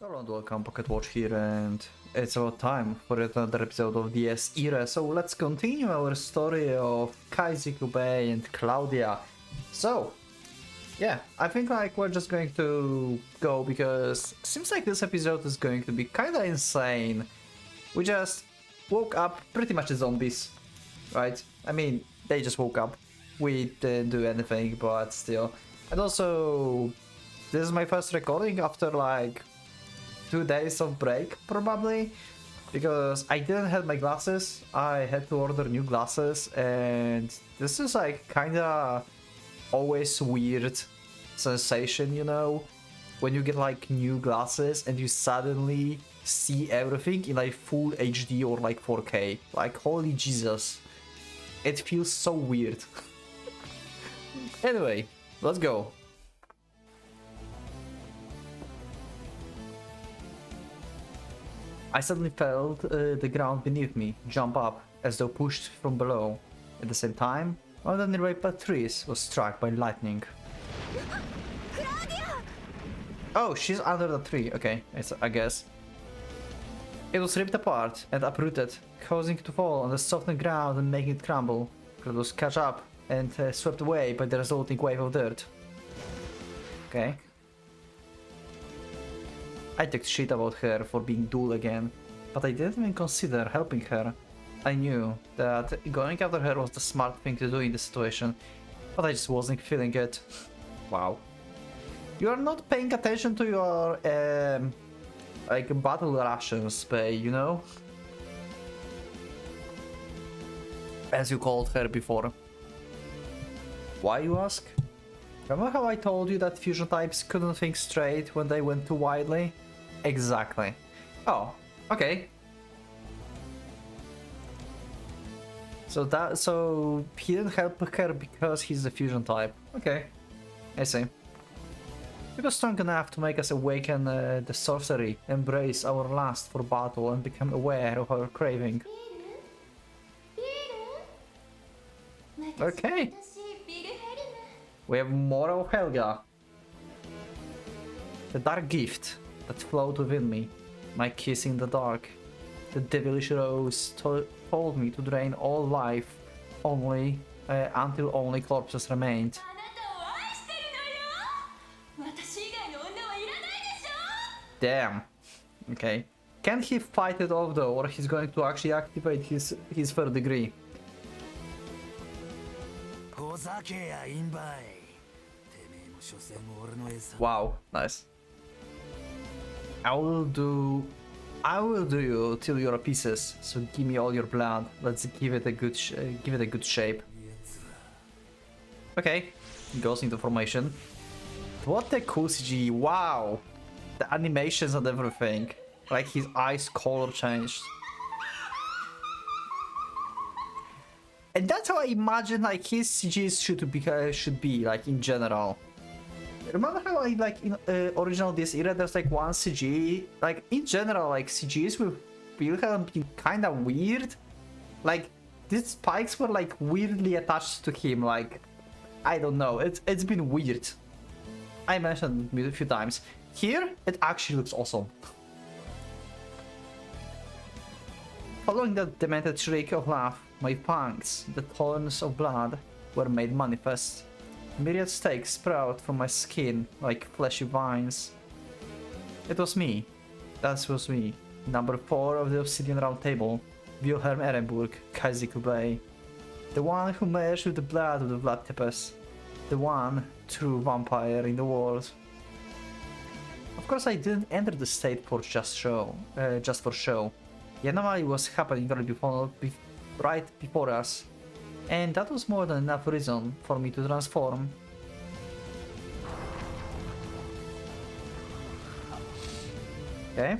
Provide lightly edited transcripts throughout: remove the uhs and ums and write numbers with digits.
Hello and welcome, Pocket Watch here, and it's about time for another episode of Dies Irae. So let's continue our story of Kaziklu Bey and Claudia. So, yeah, I think we're just going to go because seems like this episode is going to be kinda insane. We just woke up pretty much as zombies, right? I mean, they just woke up. We didn't do anything, but still. And also, this is my first recording after 2 days of break, probably, because I didn't have my glasses. I had to order new glasses, and this is kinda always weird sensation, you know, when you get new glasses and you suddenly see everything in full HD or 4K. Holy Jesus, it feels so weird. Anyway, let's go. I suddenly felt the ground beneath me jump up as though pushed from below. At the same time, one of the nearby trees was struck by lightning. Oh, she's under the tree. Okay, I guess. It was ripped apart and uprooted, causing it to fall on the softened ground and making it crumble. It was catch up and swept away by the resulting wave of dirt. Okay. I took shit about her for being dull again, but I didn't even consider helping her. I knew that going after her was the smart thing to do in this situation, but I just wasn't feeling it. Wow. You are not paying attention to your, battle rations, Bey, you know? As you called her before. Why, you ask? Remember how I told you that fusion types couldn't think straight when they went too widely? Exactly. Oh, okay. So he didn't help her because he's the fusion type. Okay, I see. He was strong enough to make us awaken the sorcery, embrace our lust for battle, and become aware of our craving. Okay. We have more of Helga. The dark gift that flowed within me, my kiss in the dark. The devilish rose told me to drain all life only until only corpses remained. Damn. Okay. Can he fight it off though, or he's going to actually activate his third degree? Wow, nice. I will do you till you're pieces. So give me all your blood. Let's give it a good shape. Okay, goes into formation. What a cool CG! Wow, the animations and everything. His eyes color changed. And that's how I imagine his CGs should be in general. Remember how in original Dies Irae there's one CG, in general CGs with Bill have been kinda weird. These spikes were weirdly attached to him, I don't know, it's been weird. I mentioned it a few times. Here it actually looks awesome. Following that demented shriek of laugh, my fangs, the thorns of blood, were made manifest. Myriad stakes sprout from my skin like fleshy vines. It was me. That was me. Number 4 of the Obsidian Round Table. Wilhelm Ehrenburg, Kaziklu Bey. The one who merged with the blood of the Bloodtippers. The one true vampire in the world. Of course I didn't enter the state for just for show. The anomaly was happening right before us. And that was more than enough reason for me to transform. Okay.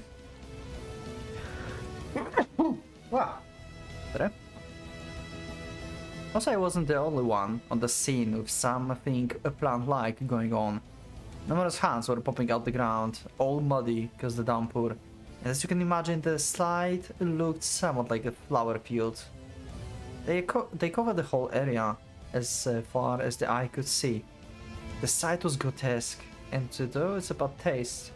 Wow. Also, I wasn't the only one on the scene with something plant-like going on. Numerous hands were popping out the ground, all muddy because the downpour. And as you can imagine, the slide looked somewhat like a flower field. They covered the whole area as far as the eye could see. The sight was grotesque, and though it's about taste,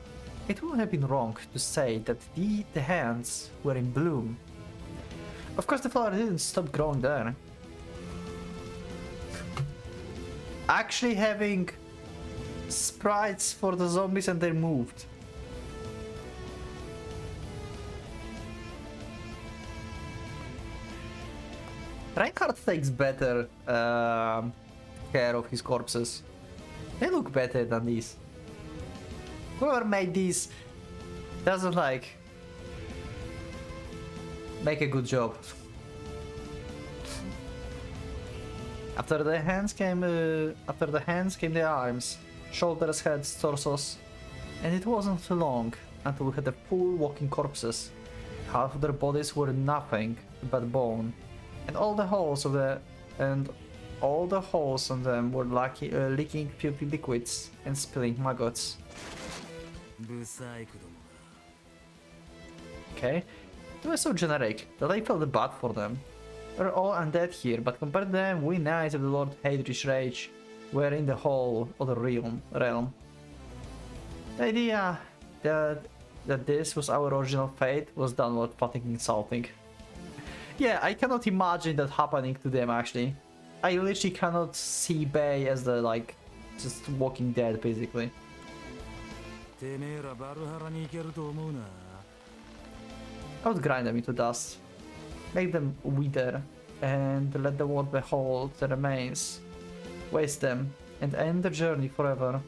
it would have been wrong to say that the hands were in bloom. Of course, the flower didn't stop growing there. Actually having sprites for the zombies and they moved. Reinhardt takes better care of his corpses. They look better than these. Whoever made these doesn't like make a good job. After the hands came the arms, shoulders, heads, torsos, and it wasn't too long until we had the full walking corpses. Half of their bodies were nothing but bone, and all the holes on them were leaking filthy liquids and spilling maggots. Okay, they were so generic that I felt bad for them. We're all undead here, but compared to them, we knights of the Lord Hadrian's Rage were in the whole other realm. The idea that this was our original fate was done with fucking insulting. Yeah, I cannot imagine that happening to them actually. I literally cannot see Bey as the like just walking dead basically. I would grind them into dust, make them wither, and let the world behold the remains, waste them, and end the journey forever.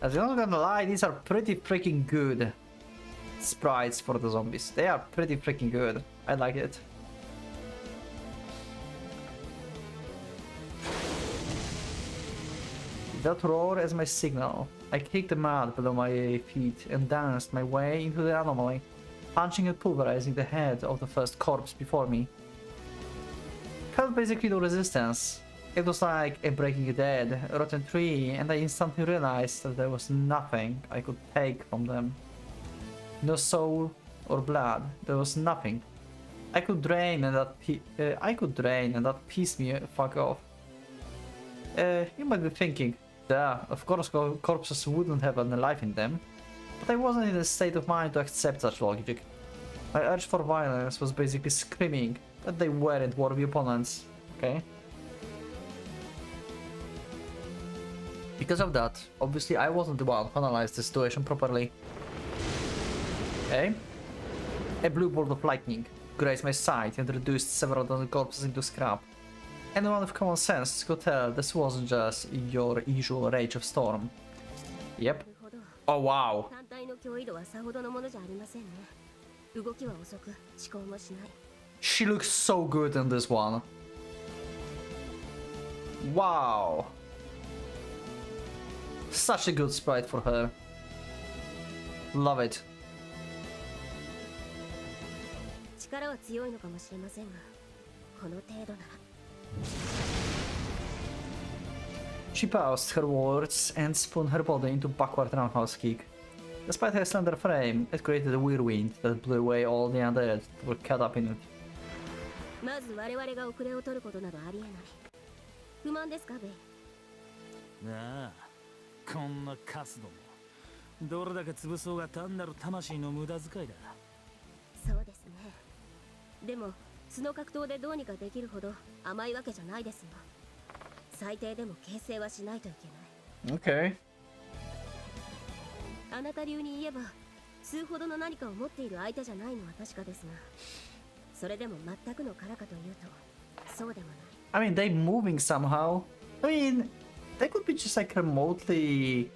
As you're not gonna lie, these are pretty freaking good sprites for the zombies. They are pretty freaking good. I like it. That roar is my signal. I kicked the mud below my feet and danced my way into the anomaly, punching and pulverizing the head of the first corpse before me. Felt basically no resistance. It was like a breaking a dead, rotten tree, and I instantly realized that there was nothing I could take from them. No soul or blood. There was nothing. I could drain and that pissed me fuck off. You might be thinking, duh, of course corpses wouldn't have any life in them, but I wasn't in a state of mind to accept such logic. My urge for violence was basically screaming that they weren't worthy opponents, okay? Because of that, obviously I wasn't the one who analyzed the situation properly. Okay? A blue bolt of lightning grazed my side and reduced several dozen corpses into scrap. Anyone with common sense could tell this wasn't just your usual rage of storm. Yep. Oh wow. She looks so good in this one. Wow. Such a good sprite for her. Love it. She paused her words and spun her body into backward roundhouse kick. Despite her slender frame, it created a whirlwind that blew away all the undead that were caught up in it. Okay. あなた流に言えば数ほどの何かを持っている相手じゃないのは確かですが、それでも全くの殻かというとそうでもない。 I mean, they're moving somehow. I mean, they could be just like remotely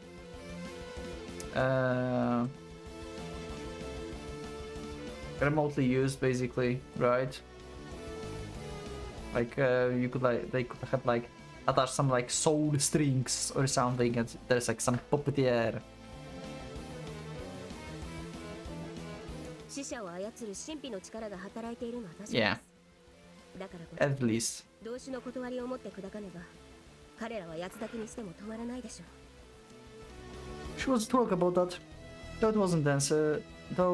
used basically, right? Like you could like they could have like attach some like soul strings or something, and there's like some puppeteer. Yeah. At least. She was talk about that. Though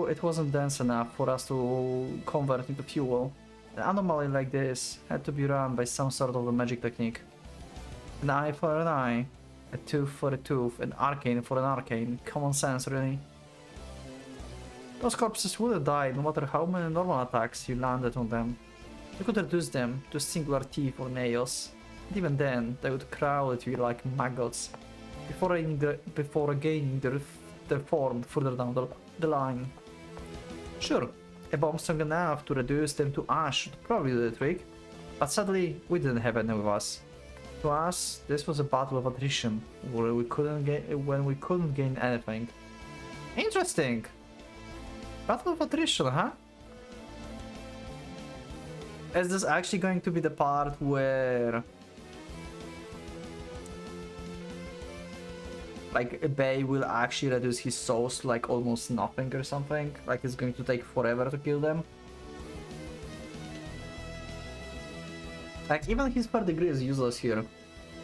it wasn't dense enough for us to convert into fuel. An anomaly like this had to be run by some sort of a magic technique. An eye for an eye, A tooth for a tooth, an arcane for an arcane. Common sense, really. Those corpses would have died no matter how many normal attacks you landed on them. You could reduce them to a singular teeth or nails. And even then, they would crawl at you like maggots before regaining their form further down the line. Sure, a bomb strong enough to reduce them to ash would probably do the trick, but sadly, we didn't have any with us. To us, this was a battle of attrition, where we couldn't gain anything. Interesting! Battle of attrition, huh? Is this actually going to be the part where... like, Bey will actually reduce his souls to like almost nothing or something? Like it's going to take forever to kill them? Like, even his third degree is useless here.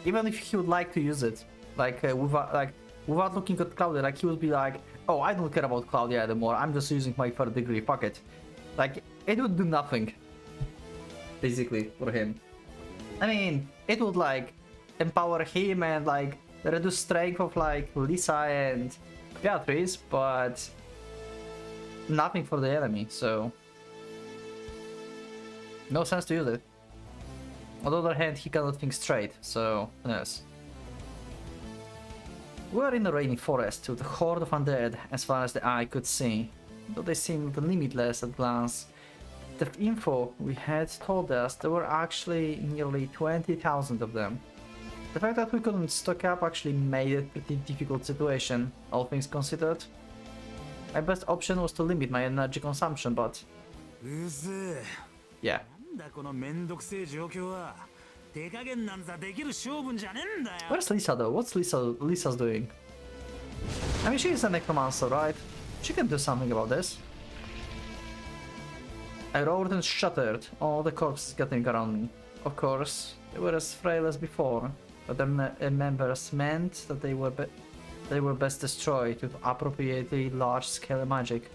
Even if he would like to use it. Without looking at Claudia, like, he would be like, oh, I don't care about Claudia anymore, I'm just using my third degree, fuck it. Like, it would do nothing. Basically, for him. I mean, it would, like, empower him and, like, reduce strength of, like, Lisa and Beatrice, but nothing for the enemy, so... no sense to use it. On the other hand, he cannot think straight, so yes. We are in a rainy forest with a horde of undead as far as the eye could see, though they seemed limitless at glance. The info we had told us there were actually nearly 20,000 of them. The fact that we couldn't stock up actually made it a pretty difficult situation, all things considered. My best option was to limit my energy consumption, but... yeah. Where's Lisa though? What's Lisa's doing? I mean, she is a necromancer, right? She can do something about this. I roared and shuddered, all the corpses getting around me. Of course, they were as frail as before, but their members meant that they were best destroyed with appropriately large-scale magic.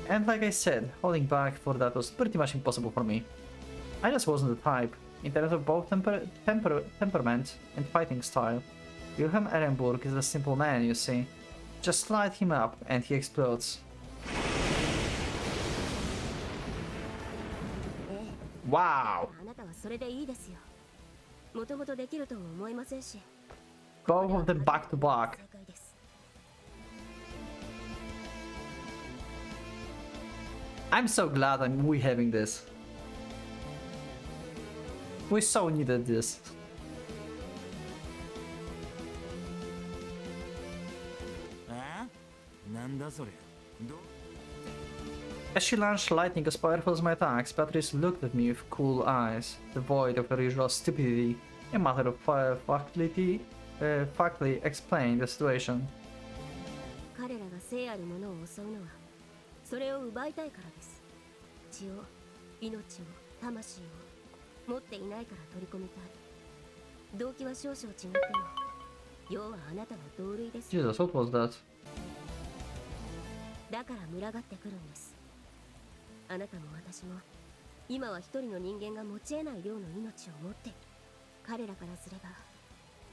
And like I said, holding back for that was pretty much impossible for me. I just wasn't the type, in terms of both temperament and fighting style. Wilhelm Ehrenburg is a simple man, you see. Just light him up and he explodes. Wow! Both of them back to back. I'm so glad we're having this. We so needed this. As she launched lightning as powerful as my attacks, Beatrice looked at me with cool eyes, devoid of her usual stupidity, a matter of factly explained the situation. Jesus, what was that? だから群がってくるんです。あなたも私も今は一人の人間が持ち得ない量の命を持っている。彼らからすれば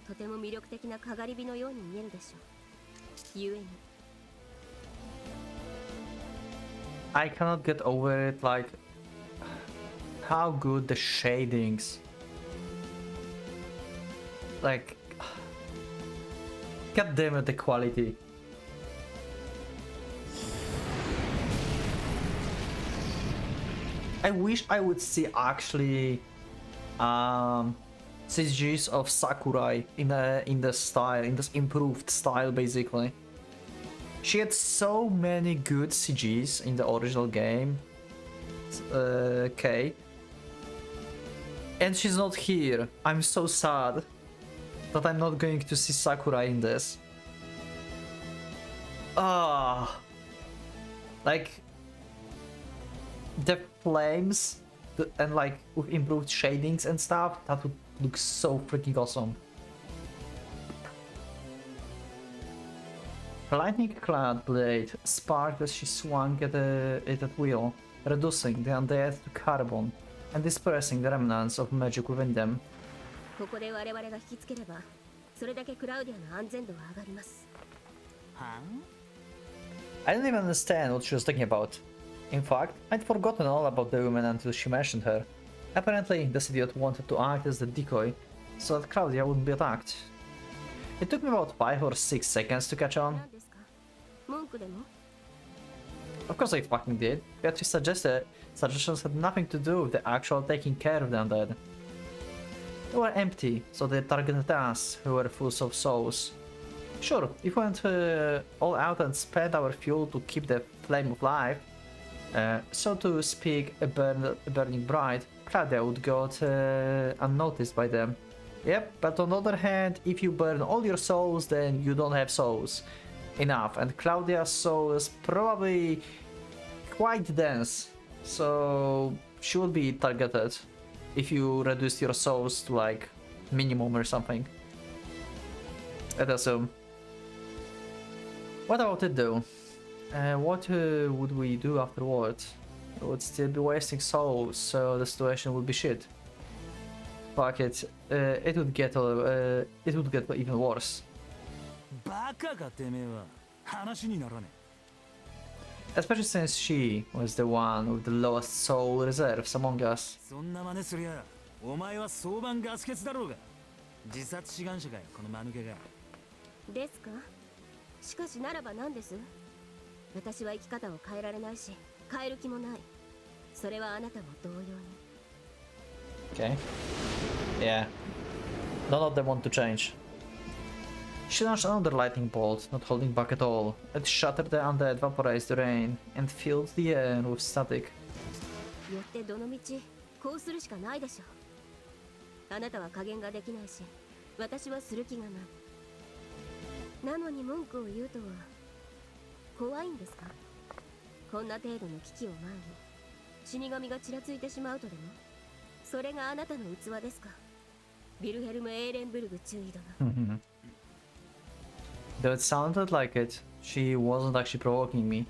とても魅力的なかがり火のように見えるでしょう。故に I cannot get over it, like how good the shadings, like, god damn it, the quality. I wish I would see actually CGs of Sakurai in the style, in this improved style basically. She had so many good CGs in the original game, okay, and she's not here. I'm so sad that I'm not going to see Sakurai in this. Like the flames and like with improved shadings and stuff, that would look so freaking awesome. Her lightning-clad blade sparked as she swung it at will, reducing the undead to carbon and dispersing the remnants of magic within them. ここで我々が引きつければそれだけクラウディアの安全度は上がります。I didn't even understand what she was talking about. In fact, I'd forgotten all about the woman until she mentioned her. Apparently, this idiot wanted to act as the decoy, so that Claudia wouldn't be attacked. It took me about 5 or 6 seconds to catch on. 何ですか？文句でも？ Of course I fucking did. Beatrice's suggestions had nothing to do with the actual taking care of the undead. They were empty, so they targeted us, who were full of souls. Sure, if we went all out and spent our fuel to keep the flame alive, so to speak, a burning bride, Claudia would go unnoticed by them. Yep, but on the other hand, if you burn all your souls, then you don't have souls enough, and Claudia's soul is probably quite dense, so she would be targeted if you reduce your souls to like minimum or something. I'd assume. What about it though? What would we do afterwards? We would still be wasting souls, so the situation would be shit. Fuck it. It would get even worse. Especially since she was the one with the lowest soul reserves among us. ですか？しかしならば何です？私は生き方を変えられないし、変える気もない。それはあなたも同様に。Okay. Yeah. None of them want to change. She launched another lightning bolt, not holding back at all. It shattered the undead, vaporized the rain, and filled the air with static. よってどの道こうするしかないでしょう。あなたは加減ができないし、私はする気がない。なのに文句を言うとは怖いんですか？こんな程度の危機を前に死神がちらついてしまうとでも？それがあなたの器ですか？ビルヘルム・エーレンブルグ中尉殿。Though it sounded like it, she wasn't actually provoking me.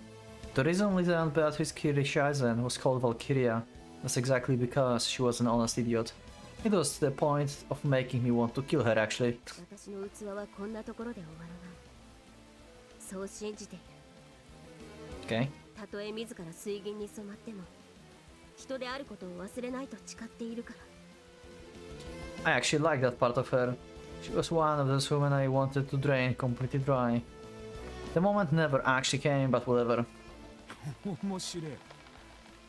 The reason Lieutenant Beatrice Kirishaizen was called Valkyria was exactly because she was an honest idiot. It was to the point of making me want to kill her, actually. 私の器はこんなところで終わらない。そう信じている。Okay. たとえ自ら水銀に染まっても、人であることを忘れないと誓っているから。I actually like that part of her. She was one of those women I wanted to drain completely dry. The moment never actually came, but whatever. 面白い。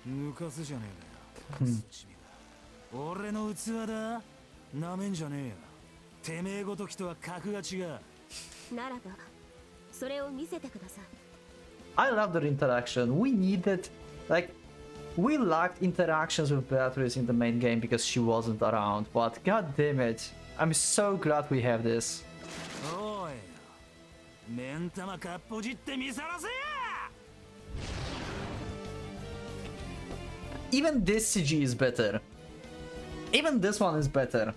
抜かすじゃねえかよ。俺の器だ。なめんじゃねえよ。てめえごときとは格が違う。ならば、それを見せてください。I love their interaction. We needed, like, we lacked interactions with Beatrice in the main game because she wasn't around. But god damn it, I'm so glad we have this. おい、目ん玉かっぽじって見さらせや。Even this CG is better. Even this one is better.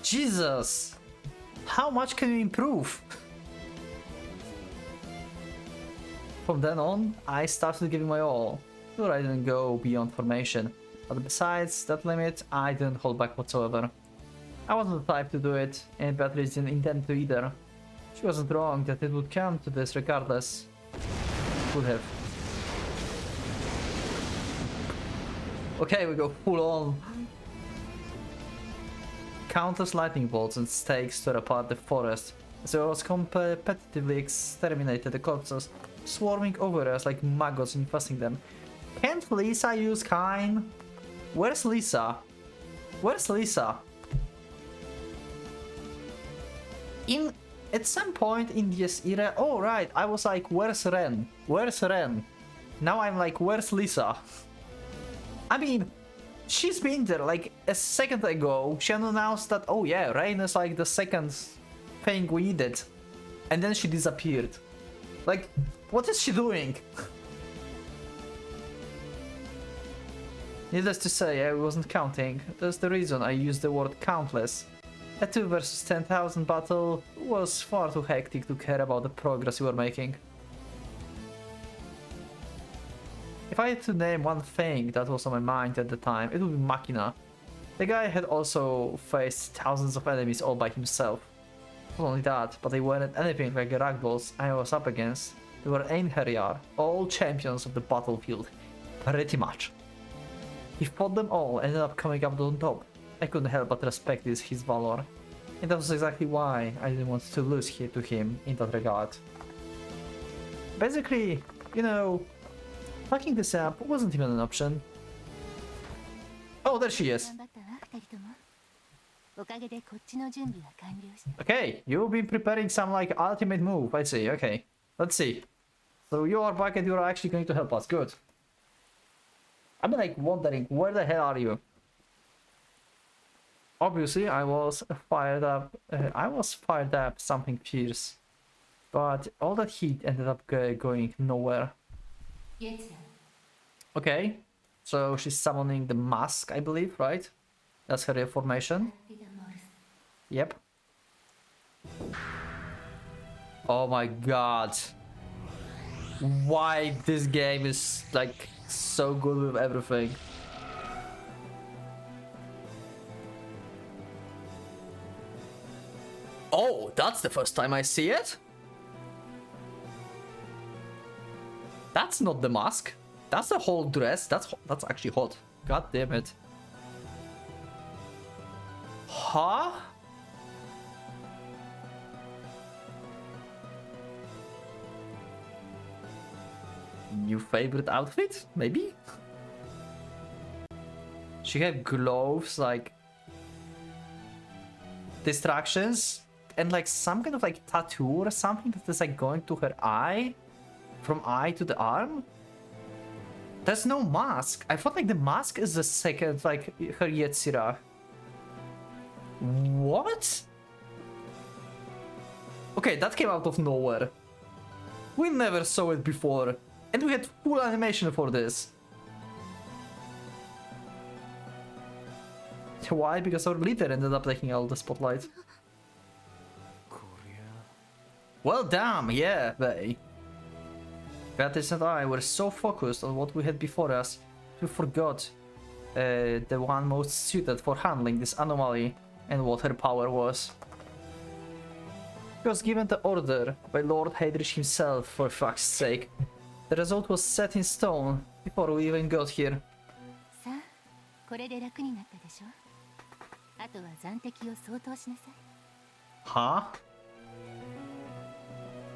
Jesus! How much can you improve? From then on, I started giving my all. Sure, I didn't go beyond formation, but besides that limit, I didn't hold back whatsoever. I wasn't the type to do it, and Beatrice didn't intend to either. She wasn't wrong that it would come to this regardless. It would have. Okay, we go full on. Countless lightning bolts and stakes tore apart the forest, as well as competitively exterminated the corpses, swarming over us like maggots infesting them. Can't Lisa use Kine? Where's Lisa? Where's Lisa? At some point in Dies Irae, oh right, I was like, where's Ren? Where's Ren? Now I'm like, where's Lisa? I mean, she's been there like a second ago. She announced that, oh yeah, Rain is like the second thing we needed. And then she disappeared. Like, what is she doing? Needless to say, I wasn't counting. That's the reason I used the word countless. A 2 versus 10,000 battle was far too hectic to care about the progress we were making. If I had to name one thing that was on my mind at the time, it would be Machina. The guy had also faced thousands of enemies all by himself. Not only that, but they weren't anything like the ragdolls I was up against. They were Einherjar, all champions of the battlefield. Pretty much. He fought them all and ended up coming up on top. I couldn't help but respect his valor. And that was exactly why I didn't want to lose to him in that regard. Basically, you know, fucking this up wasn't even an option. Oh, there she is. Okay, you've been preparing some like ultimate move, I see, okay. Let's see. So you are back and you're actually going to help us, good. I'm like wondering, where the hell are you? Obviously, I was fired up something fierce. But all that heat ended up going nowhere. Okay, so she's summoning the mask, I believe, right? That's her reformation. Yep. Oh my god. Why this game is like so good with everything. Oh, that's the first time I see it? That's not the mask. That's the whole dress. That's actually hot. God damn it. Huh? New favorite outfit? Maybe? She had gloves, like distractions, and like some kind of like tattoo or something that is like going to her eye, from eye to the arm. There's no mask. I thought like the mask is the second, like her Yetzirah. What? Okay, that came out of nowhere. We never saw it before, and we had full animation for this. Why? Because our leader ended up taking all the spotlight. Well, damn, yeah, Bey. Beatrice and I were so focused on what we had before us, we forgot the one most suited for handling this anomaly and what her power was. She was given the order by Lord Heydrich himself, for fuck's sake. The result was set in stone before we even got here. Huh?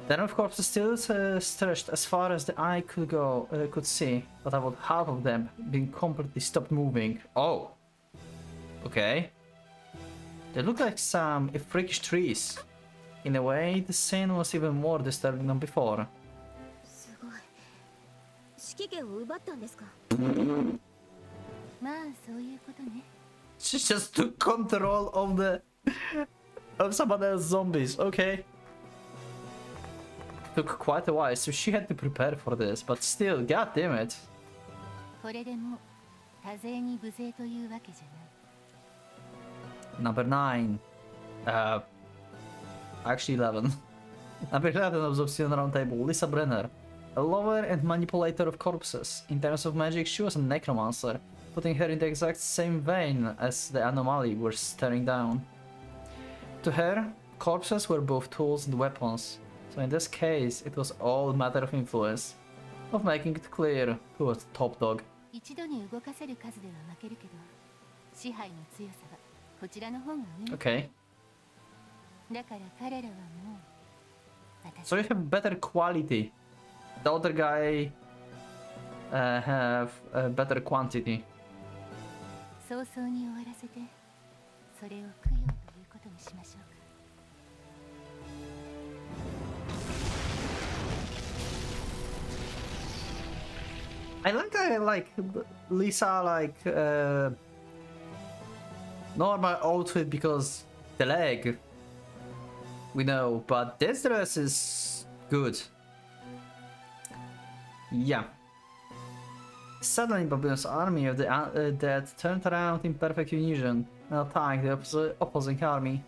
Then of course still stretched as far as the eye could see, but about half of them being completely stopped moving. Oh. Okay. They look like some freakish trees. In a way, the scene was even more disturbing than before. She just took control of someone else's zombies, okay. Took quite a while, so she had to prepare for this, but still, god damn it. Number 9. Actually 11. Number 11 of the Obsidian Round Table, Lisa Brenner. A lover and manipulator of corpses. In terms of magic, she was a necromancer, putting her in the exact same vein as the anomaly we're staring down. To her, corpses were both tools and weapons, so in this case, it was all a matter of influence, of making it clear who was top dog. Okay. So you have better quality. The other guy have better quantity. I like Lisa normal outfit because the leg we know, but this dress is good. Yeah. Suddenly Babylon's army of the dead turned around in perfect unison and attacked the opposing army.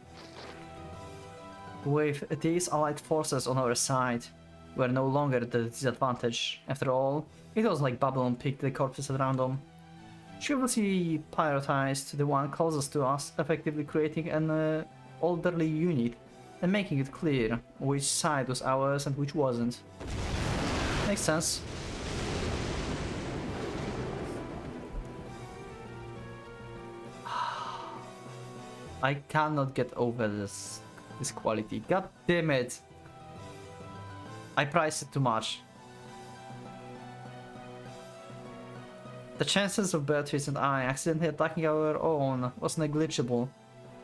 With these allied forces on our side, we were no longer at the disadvantage. After all, it was like Babylon picked the corpses at random. She obviously prioritized the one closest to us, effectively creating an orderly unit and making it clear which side was ours and which wasn't. Makes sense. I cannot get over this quality. God damn it. I priced it too much. The chances of Beatrice and I accidentally attacking our own was negligible.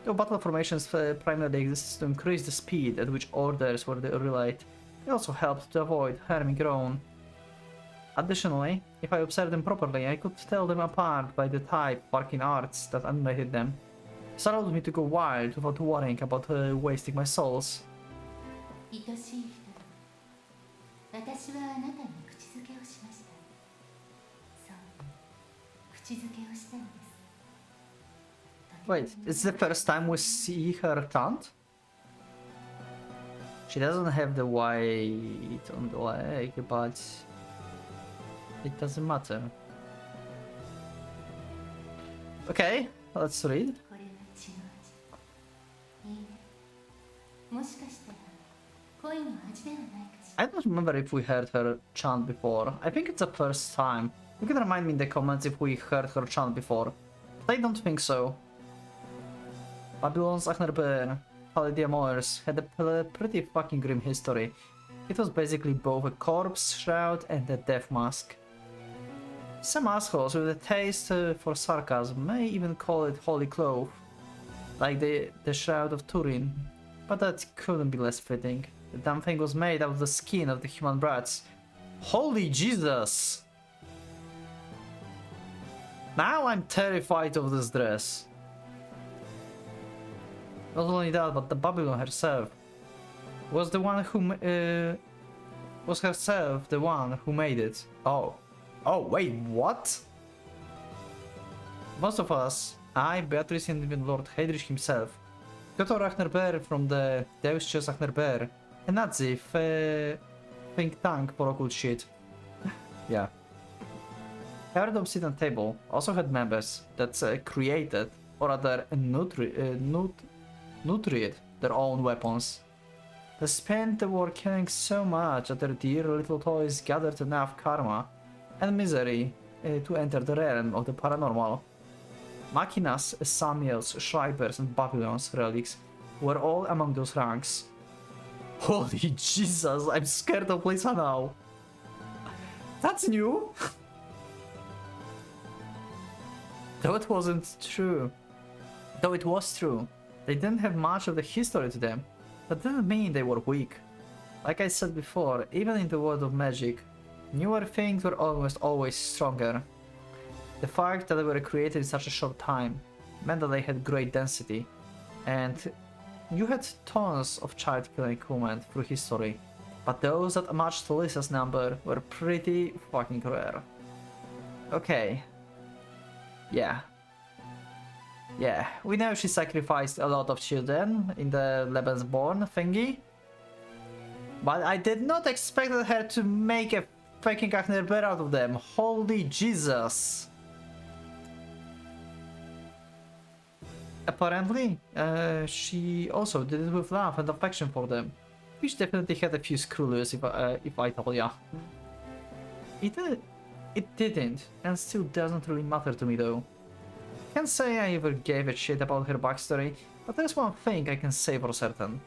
Though battle formations primarily existed to increase the speed at which orders were relayed, they also helped to avoid harming your own. Additionally, if I observed them properly, I could tell them apart by the type of arcane arts that animated them. This allowed me to go wild without worrying about wasting my souls. 愛しい人よ、私はあなたに口づけをしました。そう、口づけをしたのです。 Wait, it's the first time we see her chant? She doesn't have the white on the leg, but it doesn't matter. Okay, let's read. これは血の味。いいね。もしかしたら恋の味ではないかしら。 I don't remember if we heard her chant before. I think it's the first time. You can remind me in the comments if we heard her chant before. But I don't think so. Babylon's Achnerbear, Palladium Moors, had a pretty fucking grim history. It was basically both a corpse shroud and a death mask. Some assholes with a taste for sarcasm may even call it holy cloth, like the Shroud of Turin, but that couldn't be less fitting. The damn thing was made out of the skin of the human brats. Holy Jesus! Now I'm terrified of this dress. Not only that, but the Babylon herself was the one who was herself the one who made it. Oh wait, what? Most of us, I, Beatrice, and even Lord Heydrich himself, got our Achnerbear from the Deus Ex Achnerbear, a Nazi think tank for occult shit. Yeah. Our Obsidian Table also had members that created, or rather nurtured their own weapons. They spent the war caring so much that their dear little toys gathered enough karma and misery to enter the realm of the paranormal. Machinas, Samiels, Schreibers, and Babylon's relics were all among those ranks. Holy Jesus, I'm scared of Lisa now. That's new. Though it wasn't true. Though it was true, they didn't have much of the history to them. That didn't mean they were weak. Like I said before, even in the world of magic, newer things were almost always stronger. The fact that they were created in such a short time meant that they had great density, and you had tons of child-killing crewmen through history, but those that matched Lisa's number were pretty fucking rare. Okay. Yeah, we know she sacrificed a lot of children in the Lebensborn thingy, but I did not expect her to make a fucking Achnerbear out of them. Holy Jesus! Apparently, she also did it with love and affection for them, which definitely had a few screws if I tell ya. It didn't, and still doesn't really matter to me though. Can't say I ever gave a shit about her backstory, but there's one thing I can say for certain.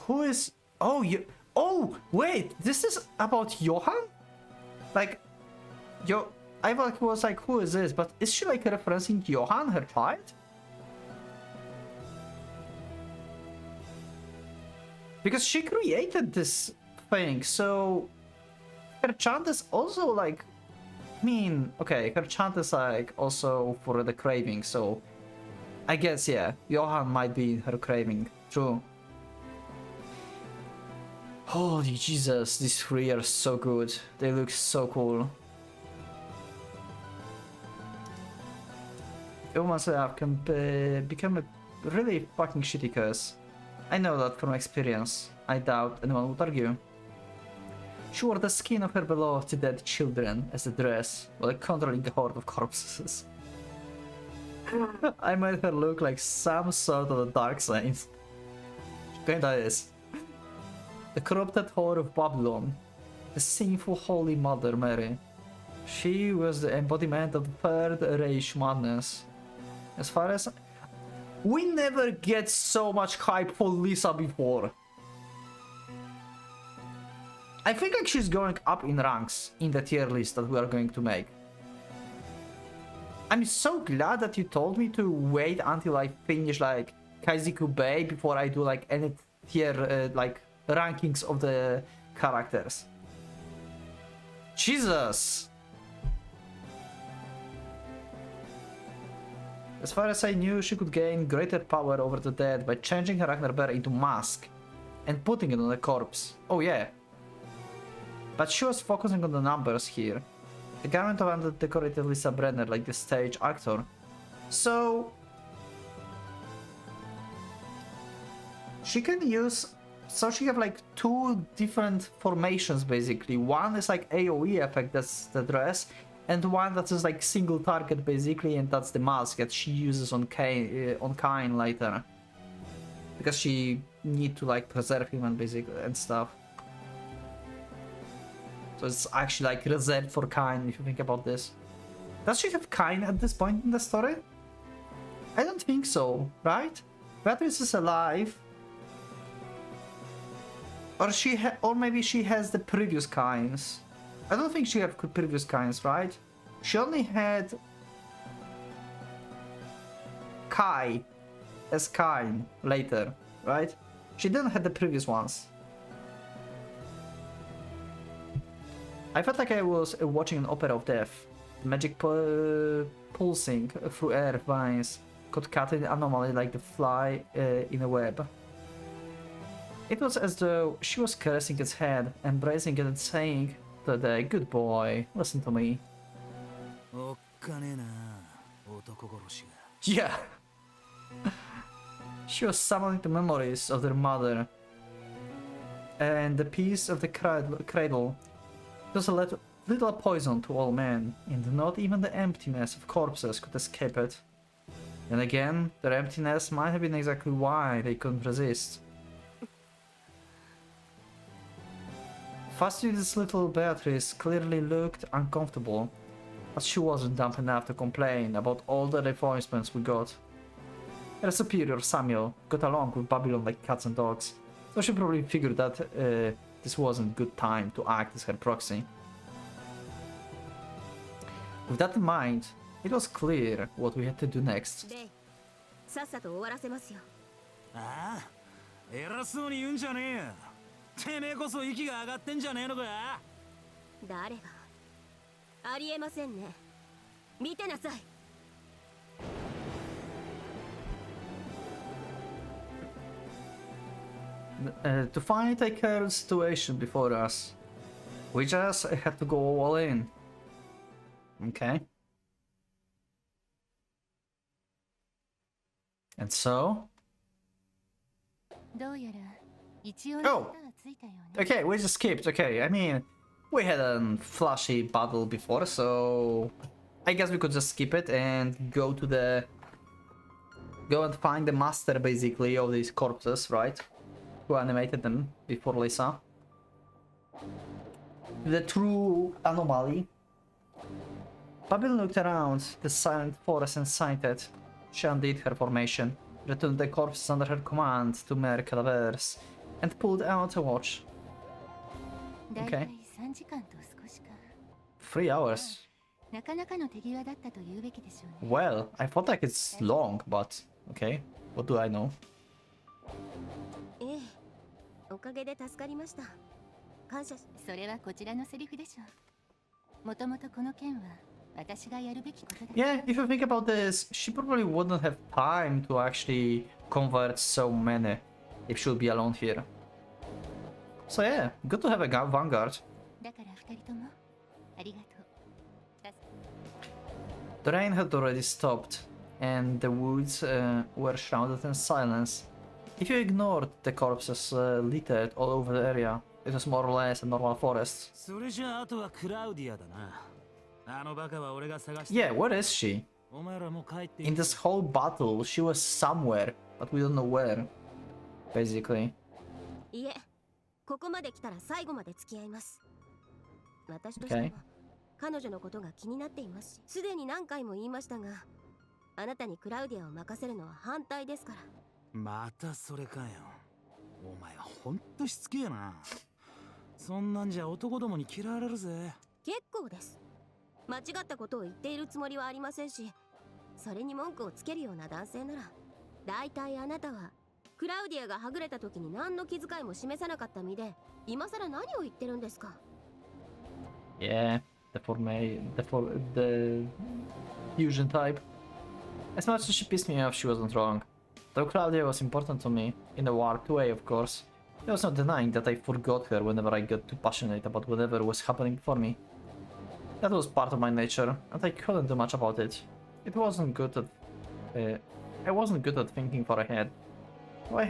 Who is... Oh, you... Oh, wait, this is about Johann? Like... I was like, who is this? But is she like referencing Johann, her child? Because she created this thing, so her chant is also like, I mean, okay, her chant is like also for the craving, so I guess, yeah, Johann might be her craving, true. Holy Jesus, these three are so good, they look so cool. Humans can become a really fucking shitty curse. I know that from experience. I doubt anyone would argue. She wore the skin of her beloved dead children as a dress, while controlling a horde of corpses. I made her look like some sort of a dark saint. She kinda is. The corrupted whore of Babylon. The sinful Holy Mother Mary. She was the embodiment of the Third Reich madness. As far as... We never get so much hype for Lisa before. I think like she's going up in ranks in the tier list that we are going to make. I'm so glad that you told me to wait until I finish like Kaziklu Bey before I do like any tier like rankings of the characters. Jesus! As far as I knew, she could gain greater power over the dead by changing her Ragnar Bear into mask and putting it on a corpse. Oh yeah. But she was focusing on the numbers here. The garment of under-decorated Lisa Brenner like the stage actor. So... she can use... So she have like two different formations basically. One is like AoE effect, that's the dress. And one that is like single target basically, and that's the mask that she uses on Kain later. Because she need to like preserve him and basically and stuff. So it's actually like reserved for Kain if you think about this. Does she have Kain at this point in the story? I don't think so, right? Beatrice is alive. Or maybe she has the previous Kains. I don't think she had previous Kains, right? She only had Kai as Kain later, right? She didn't have the previous ones. I felt like I was watching an opera of death. The magic pulsing through air vines could cut an anomaly like the fly in a web. It was as though she was caressing its head, embracing it and saying, "Today, good boy, listen to me." Yeah! She was summoning the memories of their mother. And the peace of the cradle. It was a little poison to all men, and not even the emptiness of corpses could escape it. And again, their emptiness might have been exactly why they couldn't resist. Fastidious little Beatrice clearly looked uncomfortable, but she wasn't dumb enough to complain about all the reinforcements we got. Her superior, Samuel, got along with Babylon like cats and dogs, so she probably figured that this wasn't good time to act as her proxy. With that in mind, it was clear what we had to do next. Bey, さっさと終わらせますよ。ああ、偉そうに言うんじゃねえよ。てめえこそ息が上がってんじゃねえのか。誰が？ありえませんね。見てなさい。To finally take care of the situation before us, we just had to go all in. Okay. And so? Oh! Okay, we just skipped. Okay, I mean, we had a flashy battle before, so I guess we could just skip it and go to the... Go and find the master, basically, of these corpses, right? Who animated them before Lisa. The true anomaly. Babylon looked around the silent forest and sighted. She undid her formation, returned the corpses under her command to mere cadavers, and pulled out a watch. Okay. 3 hours. Well, I thought like it's long, but okay. What do I know? ええ、おかげで助かりました。感謝し。それはこちらのセリフでしょう。もともとこの件は私がやるべきことだ。Yeah, if you think about this, she probably wouldn't have time to actually convert so many if she would be alone here. So yeah, good to have a vanguard. だから二人ともありがとう。The rain had already stopped, and the woods were shrouded in silence. If you ignored the corpses littered all over the area, it was more or less a normal forest. それじゃああとはクラウディアだな。あのバカは俺が探して。 Yeah, where is she? お前らもう帰っていい。 In this whole battle, she was somewhere, but we don't know where. Basically. いえ、ここまで来たら最後まで付き合います。私としても彼女のことが気になっていますし、すでに何回も言いましたが、あなたにクラウディアを任せるのは反対ですから。またそれかよ。お前はほんとしつけえな。そんなんじゃ男どもに嫌われるぜ。結構です。間違ったことを言っているつもりはありませんし、それに文句をつけるような男性なら、大体あなたはクラウディアがはぐれた時に何の気遣いも示さなかった身で、今さら何を言ってるんですか。 Yeah, the fusion type. As much as she pissed me off, she wasn't wrong. Though Claudia was important to me, in a warped way, of course, there was no denying that I forgot her whenever I got too passionate about whatever was happening before me. That was part of my nature, and I couldn't do much about it. It wasn't good at... I wasn't good at thinking far ahead. So I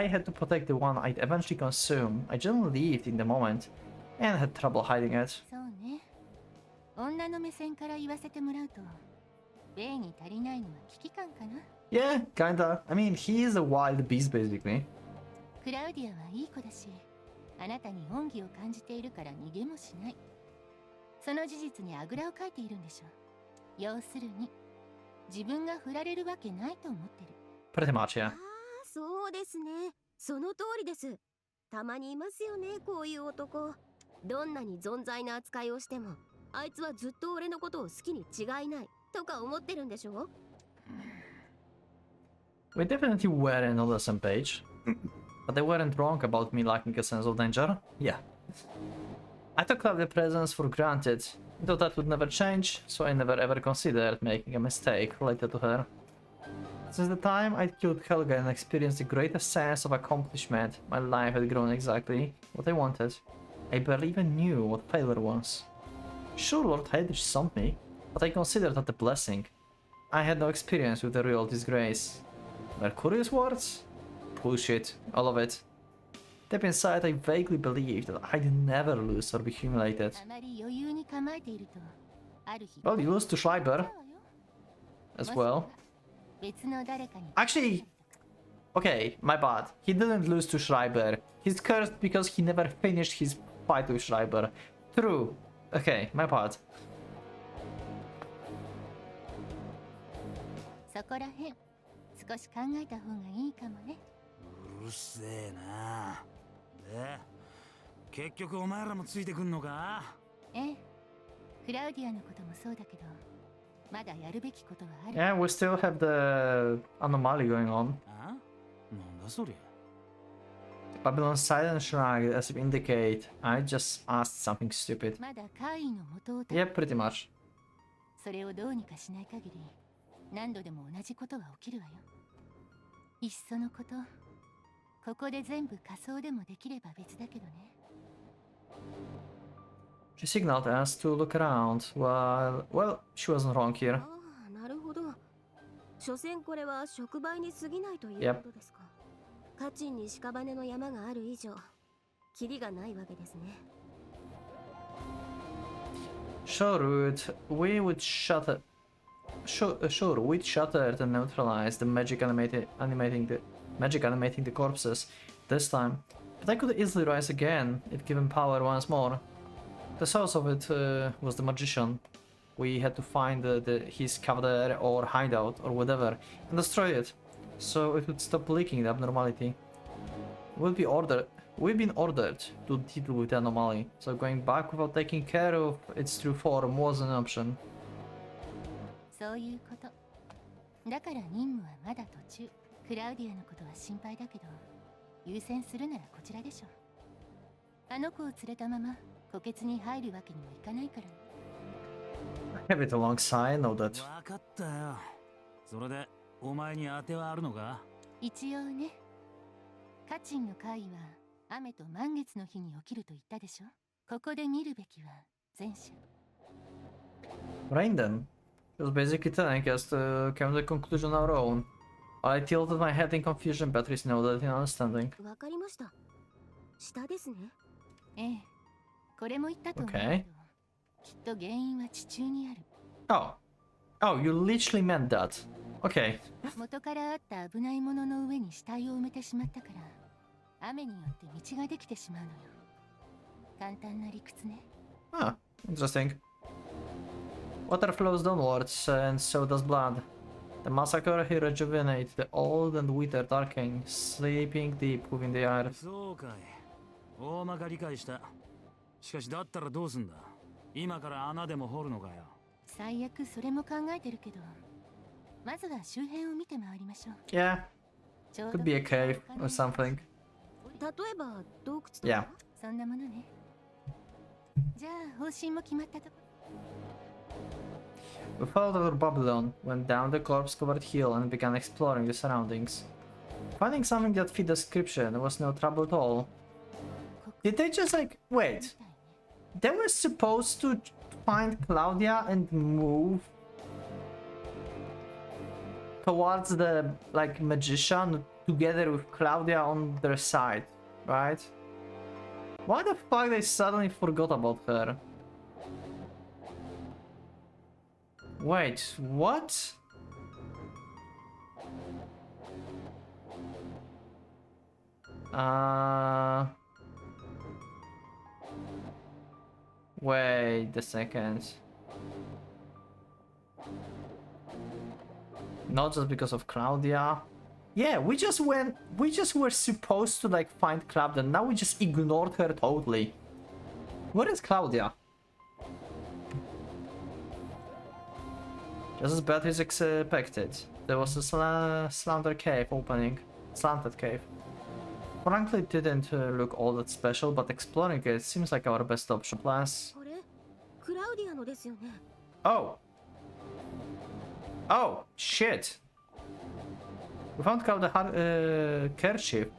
had to protect the one I'd eventually consume. I just lived in the moment, and had trouble hiding it. そうね。女の目線から言わせてもらうと、ベイに足りないのは危機感かな。Yeah, kinda. I mean, he is a wild beast, basically. クラウディアはいい子だし、あなたに恩義を感じているから逃げもしない。その事実にあぐらをかいているんでしょ。要するに、自分が振られるわけないと思ってる。Pretty much, yeah. ああ、そうですね。その通りです。たまにいますよね、こういう男。どんなに存在な扱いをしても、あいつはずっと俺のことを好きに違いないとか思ってるんでしょ。We definitely weren't on the same page. But they weren't wrong about me lacking a sense of danger. Yeah. I took Claudia's presence for granted, though that would never change, so I never ever considered making a mistake related to her. Since the time I killed Helga and experienced the greatest sense of accomplishment, my life had grown exactly what I wanted. I barely even knew what failure was. Sure, Lord Heydrich summoned me, but I considered that a blessing. I had no experience with the real disgrace. Mercurius words? Bullshit, all of it. Deep inside, I vaguely believed that I'd never lose or be humiliated. あまり余裕に構えていると、ある日。 Well, you lose to Schreiber as well. 別の誰かに。Actually, okay, my bad. He didn't lose to Schreiber. He's cursed because he never finished his fight with Schreiber. True. Okay, my bad. そこらへん、少し考えた方がいいかもね。うるせえな。で、結局お前らもついてくんのか？ええ、クラウディアのこともそうだけど、まだやるべきことはある。 Yeah, we still have the anomaly going on. あ？なんだそりゃ。Babylon's silent shrug as if indicate I just asked something stupid. まだ怪異の元を Yeah, pretty much. それをどうにかしない限り、何度でも同じことは起きるわよ。いっそのこと、ここで全部仮想でもできれば別だけどね。She signaled us to look around. Well, she wasn't wrong here. ああ、なるほど。所詮これは触媒に過ぎないということですか。カチンに屍の山がある以上、キリがないわけですね。Sure, we'd shatter. Sure, we'd shattered and neutralized the magic animating the corpses this time. But I could easily rise again if given power once more. The source of it was the magician. We had to find his cavern or hideout or whatever and destroy it, so it would stop leaking the abnormality. We've been ordered to deal with the anomaly, so going back without taking care of its true form was an option. そういうこと。だから任務はまだ途中。クラウディアのことは心配だけど、優先するならこちらでしょ。あの子を連れたまま虎穴に入るわけにもいかないからね。I have it alongside, know that. わかったよ。それでお前に当てはあるのか？一応ね。カチンの怪異は雨と満月の日に起きると言ったでしょ。ここで見るべきは前者。 Rain then. She was basically telling us to come to the conclusion on our own. I tilted my head in confusion, Beatrice nodded in understanding. わかりました。下ですね。ええ、これも言ったと思うけど、 Okay. きっと原因は地中にある。 Oh. Oh, you literally meant that. Okay. 元からあった危ないものの上に死体を埋めてしまったから、雨によって道ができてしまうのよ。簡単な理屈ね。 Ah, interesting. Water flows downwards, and so does blood. The massacre here rejuvenates the old and withered arcane, sleeping deep within the earth. そうかい。大まか理解した。しかしだったらどうすんだ。今から穴でも掘るのかよ。最悪それも考えてるけど、まずは周辺を見て回りましょう。 Yeah, ちょうど could be a cave or something. 例えば洞窟とか。 Yeah. そんなものね。じゃあ方針も決まったとこ。 We followed over Babylon, went down the corpse-covered hill and began exploring the surroundings. Finding something that fit the description was no trouble at all. Did they just like... wait. They were supposed to find Claudia and move towards the like magician together with Claudia on their side, right? Why the fuck they suddenly forgot about her? Wait, what? Wait a second. Not just because of Claudia. Yeah, we just were supposed to like find Claudia, now we just ignored her totally. Where is Claudia? Just as bad as expected. There was a slanted cave opening. Frankly, it didn't look all that special, but exploring it seems like our best option. Plus... これクラウディアのですよね。 Oh! Oh, shit! We found kerchief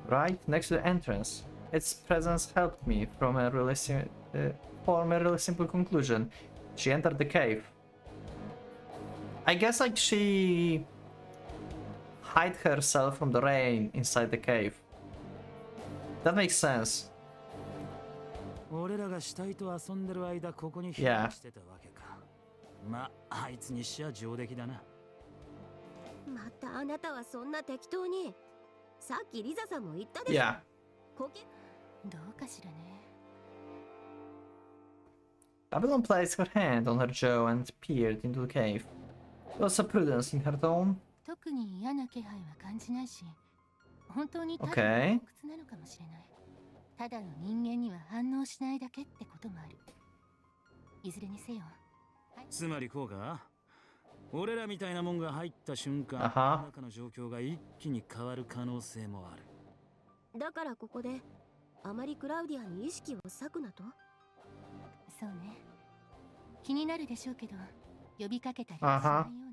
right next to the entrance. Its presence helped me from a really form a really simple conclusion. She entered the cave. I guess like she hid herself from the rain inside the cave. That makes sense. 俺らが死体と遊んでる間ここに避難してたわけか。まあ、あいつにしちゃ上出来だな。またあなたはそんな適当に。さっきリザさんも言ったでしょ。 Yeah. コケどうかしらね。 Babylon placed her hand on her jaw and peered into the cave. There was a prudence in her tone. 特に嫌な気配は感じないし、本当にただの Okay. 洞窟なのかもしれない。ただの人間には反応しないだけってこともある。いずれにせよ。つまりこうか。俺らみたいなもんが入った瞬間、中の状況が一気に変わる可能性もある。だからここであまりクラウディアに意識を割くなと。そうね。気になるでしょうけど、呼びかけたりしないように。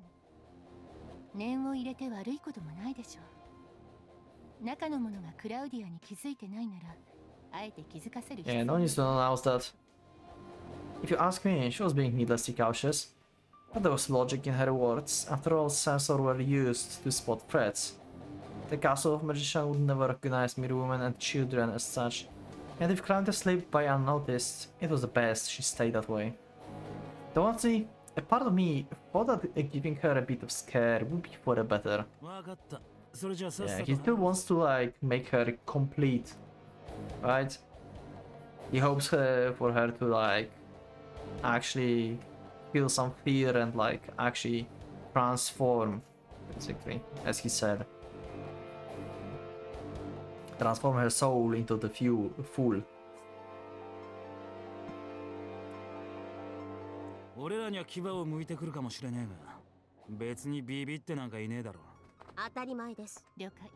念を入れて悪いこともないでしょう。中の者がクラウディアに気づいてないなら、あえて気づかせる必要 Yeah, no need to announce that. If you ask me, she was being needlessly cautious. But there was logic in her words. After all, sensors were used to spot threats. The castle of magician would never recognize mere women and children as such. And if Claudia slipped by unnoticed, it was the best she stayed that way. Though honestly, a part of me thought that giving her a bit of scare would be for the better. Yeah, he still wants to like make her complete, right? He hopes for her to like actually feel some fear and like actually transform, basically, as he said. Transform her soul into the fool. 俺らには牙を向いてくるかもしれねえが、別にビビってなんかいねえだろ。当たり前です。了解。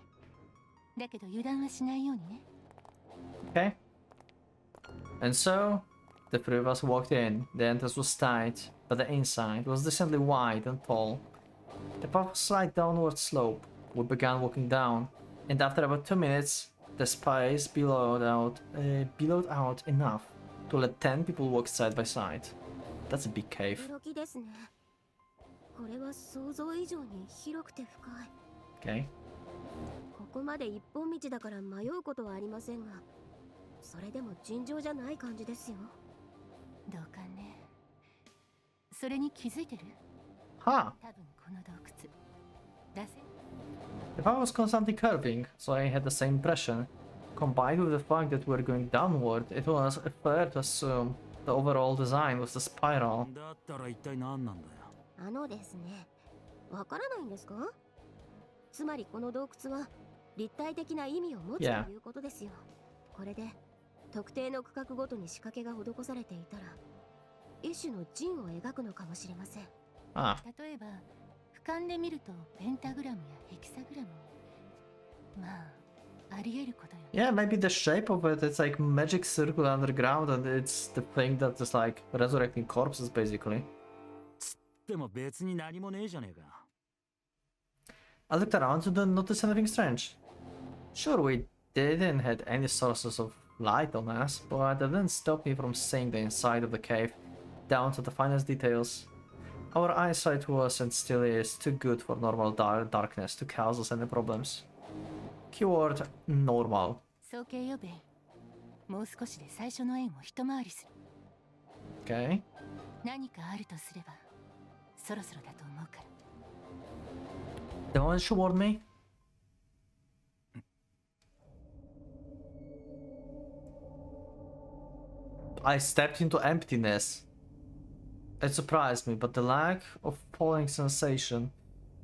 だけど油断はしないようにね。Okay. And so, the three of us walked in. The entrance was tight, but the inside was decently wide and tall. The path was slight downward slope. We began walking down, and after about 2 minutes, the space billowed out enough to let 10 people walk side by side. That's a big cave. 驚きですね。これは想像以上に広くて深い。Okay. ここまで一本道だから迷うことはありませんが、それでも尋常じゃない感じですよ。同感ね。それに気づいてる？ Huh. 多分この洞窟出せ。 If I was constantly curving, so I had the same impression, combined with the fact that we're going downward, it was fair to assume the overall design was the spiral. だったら一体何なんだよ。ですね、わからないんですか？つまりこの洞窟は立体的な意味を持つということですよ。これで特定の区画ごとに仕掛けが施されていたら、一種の陣を描くのかもしれません。Ah. 例えば俯瞰で見るとペンタグラムやヘキサグラムに、まああり得ることよ。 Yeah, maybe the shape of it, it's like magic circle underground and it's the thing that is like resurrecting corpses basically. でも別に何もねえじゃねえか。I looked around and didn't notice anything strange. Sure, we didn't have any sources of light on us, but that didn't stop me from seeing the inside of the cave, down to the finest details. Our eyesight was and still is too good for normal darkness to cause us any problems. Keyword normal. 早計よベイ。もう少しで最初の円を一回りする。 Okay. 何かあるとすればそろそろだと思うから。 Don't you warn me? I stepped into emptiness. It surprised me, but the lack of falling sensation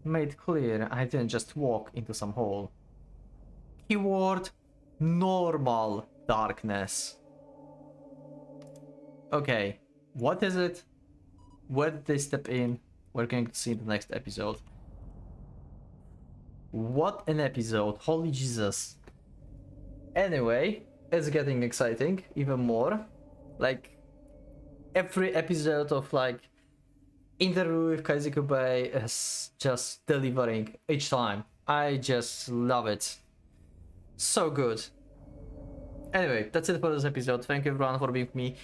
made clear I didn't just walk into some hole. Keyword normal darkness. Okay, what is it? Where did they step in? We're going to see in the next episode. What an episode, holy Jesus. Anyway, it's getting exciting even more. Like, every episode of like Interview with Kaziklu Bey is just delivering each time. I just love it. So good. Anyway, that's it for this episode. Thank you everyone for being with me.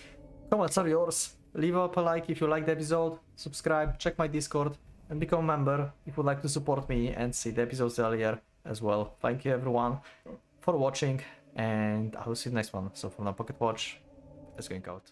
Comments are yours. Leave up a like if you liked the episode, subscribe, check my Discord, and become a member if you'd like to support me and see the episodes earlier as well. Thank you everyone for watching, and I will see you next one. So from now, Pocket Watch is going out.